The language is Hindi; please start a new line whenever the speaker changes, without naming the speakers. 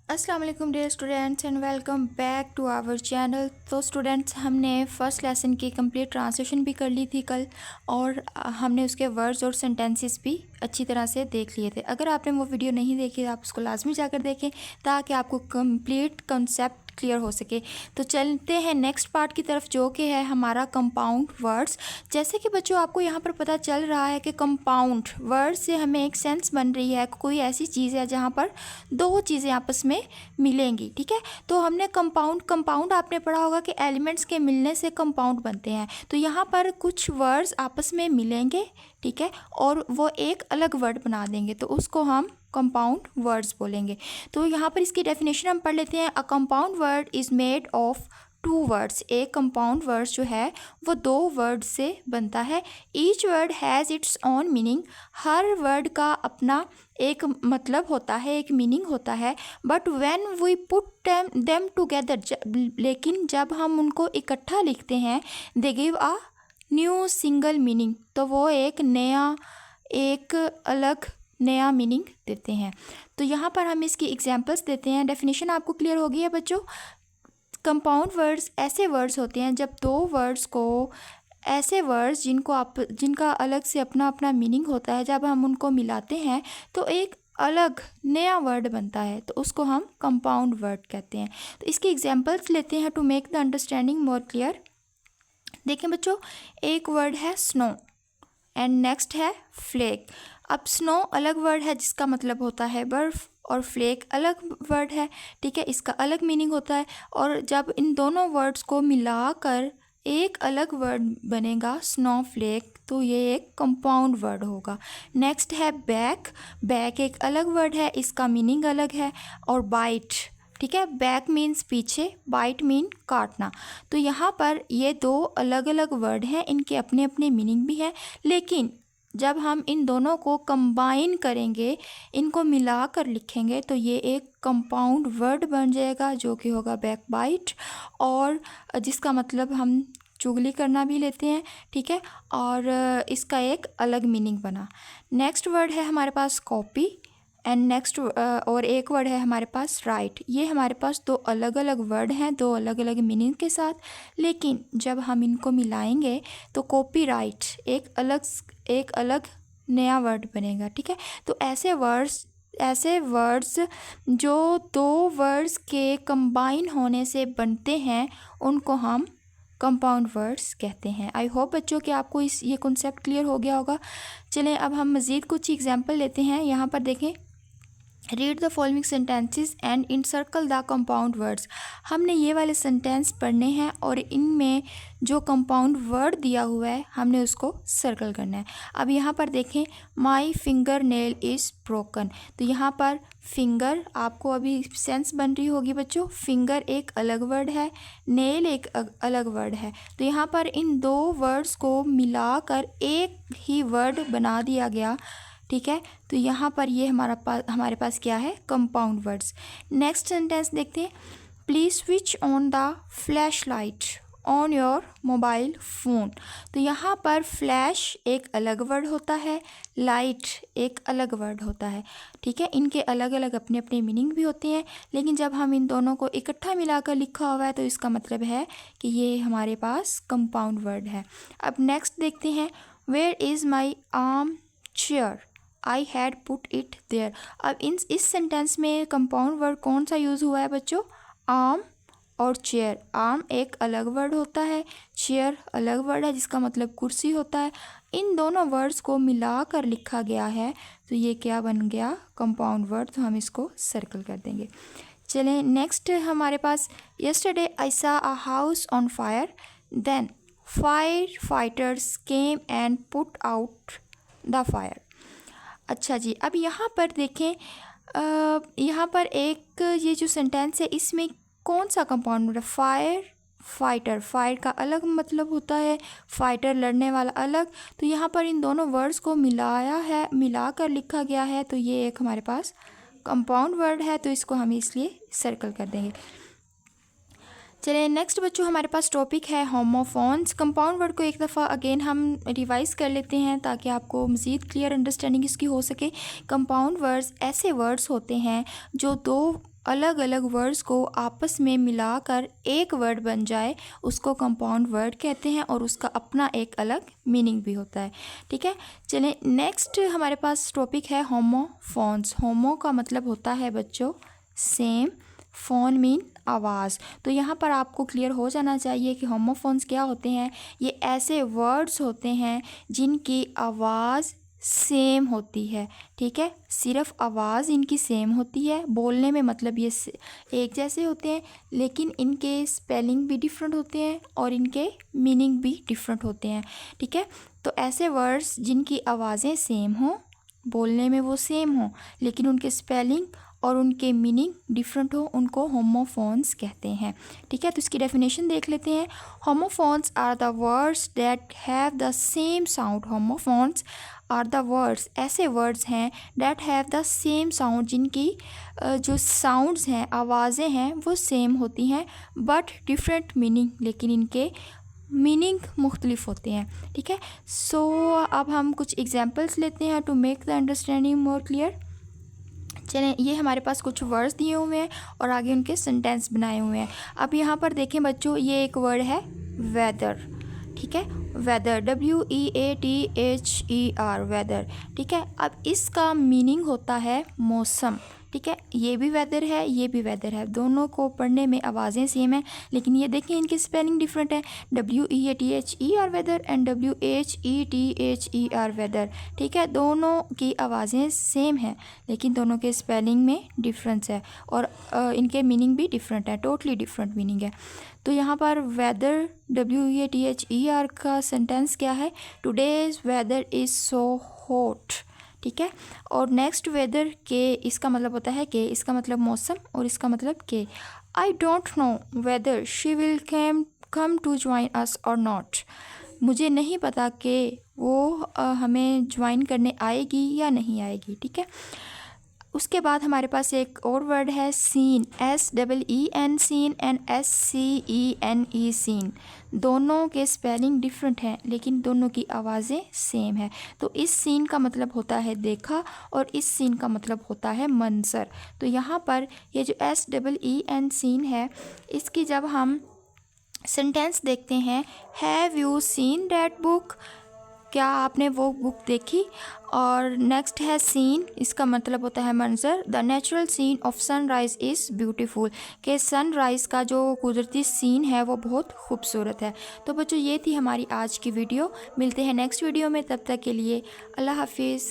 अस्सलाम वालेकुम dear students and welcome back to our channel. तो स्टूडेंट्स, हमने फ़र्स्ट लेसन की कंप्लीट ट्रांसलेशन भी कर ली थी कल, और हमने उसके वर्ड्स और सेंटेंसेस भी अच्छी तरह से देख लिए थे। अगर आपने वो वीडियो नहीं देखी तो आप उसको लाजमी जाकर देखें ताकि आपको कंप्लीट कंसेप्ट क्लियर हो सके। तो चलते हैं नेक्स्ट पार्ट की तरफ, जो कि है हमारा कंपाउंड वर्ड्स। जैसे कि बच्चों आपको यहाँ पर पता चल रहा है कि कंपाउंड वर्ड से हमें एक सेंस बन रही है, कोई ऐसी चीज़ है जहाँ पर दो चीज़ें आपस में मिलेंगी। ठीक है, तो हमने कंपाउंड आपने पढ़ा होगा कि एलिमेंट्स के मिलने से कंपाउंड बनते हैं। तो यहाँ पर कुछ वर्ड्स आपस में मिलेंगे, ठीक है, और वो एक अलग वर्ड बना देंगे, तो उसको हम कंपाउंड वर्ड्स बोलेंगे। तो यहाँ पर इसकी डेफिनेशन हम पढ़ लेते हैं। A compound word is made of two words. एक कंपाउंड वर्ड्स जो है वो दो वर्ड से बनता है। Each word has its own meaning. हर वर्ड का अपना एक मतलब होता है, एक मीनिंग होता है। But when we put them together, लेकिन जब हम उनको इकट्ठा लिखते हैं, they give a new single meaning, तो वो एक अलग नया मीनिंग देते हैं। तो यहाँ पर हम इसकी एग्जांपल्स देते हैं। डेफिनेशन आपको क्लियर हो गई है बच्चों। कंपाउंड वर्ड्स ऐसे वर्ड्स होते हैं जब दो वर्ड्स को, ऐसे वर्ड्स जिनका अलग से अपना अपना मीनिंग होता है, जब हम उनको मिलाते हैं तो एक अलग नया वर्ड बनता है, तो उसको हम कंपाउंड वर्ड कहते हैं। तो इसकी एग्जांपल्स लेते हैं to make the understanding more clear. देखें बच्चों, एक वर्ड है स्नो एंड नेक्स्ट है फ्लेक। अब स्नो अलग वर्ड है जिसका मतलब होता है बर्फ़, और फ्लेक अलग वर्ड है, ठीक है, इसका अलग मीनिंग होता है। और जब इन दोनों वर्ड्स को मिलाकर एक अलग वर्ड बनेगा स्नो फ्लेक, तो ये एक कंपाउंड वर्ड होगा। नेक्स्ट है बैक। बैक एक अलग वर्ड है, इसका मीनिंग अलग है। और बाइट, ठीक है, बैक मीन्स पीछे, बाइट मीन काटना। तो यहाँ पर ये दो अलग अलग वर्ड हैं, इनके अपने अपने मीनिंग भी हैं, लेकिन जब हम इन दोनों को कंबाइन करेंगे, इनको मिलाकर लिखेंगे, तो ये एक कंपाउंड वर्ड बन जाएगा, जो कि होगा बैक बाइट, और जिसका मतलब हम चुगली करना भी लेते हैं, ठीक है, और इसका एक अलग मीनिंग बना। नेक्स्ट वर्ड है हमारे पास कॉपी एंड नेक्स्ट और एक वर्ड है हमारे पास राइट। ये हमारे पास दो अलग अलग वर्ड हैं, दो अलग अलग मीनिंग के साथ, लेकिन जब हम इनको मिलाएंगे तो कॉपीराइट एक अलग नया वर्ड बनेगा, ठीक है। तो ऐसे वर्ड्स जो दो वर्ड्स के कंबाइन होने से बनते हैं, उनको हम कंपाउंड वर्ड्स कहते हैं। आई होप बच्चों कि आपको ये कॉन्सेप्ट क्लियर हो गया होगा। चलें अब हम मज़ीद कुछ एग्जाम्पल लेते हैं। यहाँ पर देखें, read the following sentences and encircle the compound words. हमने ये वाले सेंटेंस पढ़ने हैं और इनमें जो कंपाउंड वर्ड दिया हुआ है हमने उसको सर्कल करना है। अब यहाँ पर देखें, my finger nail is broken. तो यहाँ पर फिंगर आपको अभी सेंस बन रही होगी बच्चों। फिंगर एक अलग वर्ड है, नेल एक अलग वर्ड है। तो यहाँ पर इन दो वर्ड्स को मिलाकर एक ही वर्ड बना दिया गया, ठीक है। तो यहाँ पर ये हमारे पास क्या है, कंपाउंड वर्ड्स। नेक्स्ट सेंटेंस देखते हैं, please switch on the flash light on your mobile phone. तो यहाँ पर फ्लैश एक अलग वर्ड होता है, लाइट एक अलग वर्ड होता है, ठीक है। इनके अलग अलग अपने अपने मीनिंग भी होते हैं, लेकिन जब हम इन दोनों को इकट्ठा मिलाकर लिखा हुआ है तो इसका मतलब है कि ये हमारे पास कंपाउंड वर्ड है। अब नेक्स्ट देखते हैं, where is my arm chair I had put it there. अब इस सेंटेंस में कंपाउंड वर्ड कौन सा यूज़ हुआ है बच्चों, आर्म और चेयर। आर्म एक अलग वर्ड होता है, चेयर अलग वर्ड है जिसका मतलब कुर्सी होता है। इन दोनों वर्ड्स को मिलाकर लिखा गया है, तो ये क्या बन गया, कंपाउंड वर्ड। तो हम इसको सर्कल कर देंगे। चलें नेक्स्ट हमारे पास, yesterday I saw a house on fire then fire fighters came and put out the fire. अच्छा जी, अब यहाँ पर देखें, यहाँ पर एक ये जो सेंटेंस है इसमें कौन सा कंपाउंड वर्ड है, फायर फाइटर। फायर का अलग मतलब होता है, फाइटर लड़ने वाला अलग। तो यहाँ पर इन दोनों वर्ड्स को मिलाकर लिखा गया है, तो ये एक हमारे पास कंपाउंड वर्ड है, तो इसको हम इसलिए सर्कल कर देंगे। चलिए नेक्स्ट बच्चों, हमारे पास टॉपिक है होमोफोन्स। कंपाउंड वर्ड को एक दफ़ा अगेन हम रिवाइज कर लेते हैं ताकि आपको मज़ीद क्लियर अंडरस्टैंडिंग इसकी हो सके। कंपाउंड वर्ड्स ऐसे वर्ड्स होते हैं जो दो अलग अलग वर्ड्स को आपस में मिलाकर एक वर्ड बन जाए उसको कंपाउंड वर्ड कहते हैं और उसका अपना एक अलग मीनिंग भी होता है। ठीक है, चलिए नेक्स्ट हमारे पास टॉपिक है होमोफोन्स। होमो का मतलब होता है बच्चों सेम, फोन मीन आवाज़। तो यहाँ पर आपको क्लियर हो जाना चाहिए कि होमोफोन्स क्या होते हैं। ये ऐसे वर्ड्स होते हैं जिनकी आवाज़ सेम होती है। ठीक है, सिर्फ आवाज़ इनकी सेम होती है, बोलने में मतलब ये एक जैसे होते हैं, लेकिन इनके स्पेलिंग भी डिफरेंट होते हैं और इनके मीनिंग भी डिफरेंट होते हैं। ठीक है, तो ऐसे वर्ड्स जिनकी आवाज़ें सेम हों, बोलने में वो सेम हों, लेकिन उनके स्पेलिंग और उनके मीनिंग डिफरेंट हो, उनको होमोफोन्स कहते हैं। ठीक है, तो इसकी डेफिनेशन देख लेते हैं। Homophones are the words that have the same sound. Homophones are the words, ऐसे वर्ड्स हैं that have the same sound, जिनकी जो साउंड्स हैं, आवाज़ें हैं, वो सेम होती हैं बट डिफरेंट मीनिंग, लेकिन इनके मीनिंग मुख्तलिफ होते हैं। ठीक है, सो अब हम कुछ एग्जांपल्स लेते हैं to make the understanding more clear. चलें, ये हमारे पास कुछ वर्ड्स दिए हुए हैं और आगे उनके सेंटेंस बनाए हुए हैं। अब यहाँ पर देखें बच्चों, ये एक वर्ड है वेदर। ठीक है, वेदर, WEATHER, वेदर। ठीक है, अब इसका मीनिंग होता है मौसम। ठीक है, ये भी वेदर है, ये भी वेदर है, दोनों को पढ़ने में आवाज़ें सेम हैं, लेकिन ये देखें इनकी स्पेलिंग डिफरेंट है। WEATHER weather and WHETHER whether. ठीक है, दोनों की आवाज़ें सेम हैं, लेकिन दोनों के स्पेलिंग में डिफरेंस है और इनके मीनिंग भी डिफरेंट है, टोटली डिफरेंट मीनिंग है। तो यहाँ पर वेदर WEATHER का सेंटेंस क्या है, today's weather is so hot. ठीक है, और नेक्स्ट वेदर के, इसका मतलब होता है कि, इसका मतलब मौसम और इसका मतलब के। I don't know whether she will come to join us or not. मुझे नहीं पता कि वो हमें ज्वाइन करने आएगी या नहीं आएगी। ठीक है, उसके बाद हमारे पास एक और वर्ड है seen, SEEN seen and SCENE scene. दोनों के स्पेलिंग डिफरेंट हैं, लेकिन दोनों की आवाज़ें सेम है। तो इस सीन का मतलब होता है देखा और इस सीन का मतलब होता है मंजर। तो यहाँ पर ये जो SEEN सीन है, इसकी जब हम सेंटेंस देखते हैं, have you seen that book, क्या आपने वो बुक देखी। और नेक्स्ट है सीन, इसका मतलब होता है मंजर। The natural scene of sunrise is beautiful, कि सनराइज़ का जो कुदरती सीन है वो बहुत खूबसूरत है। तो बच्चों, ये थी हमारी आज की वीडियो। मिलते हैं नेक्स्ट वीडियो में, तब तक के लिए अल्लाह हाफिज़।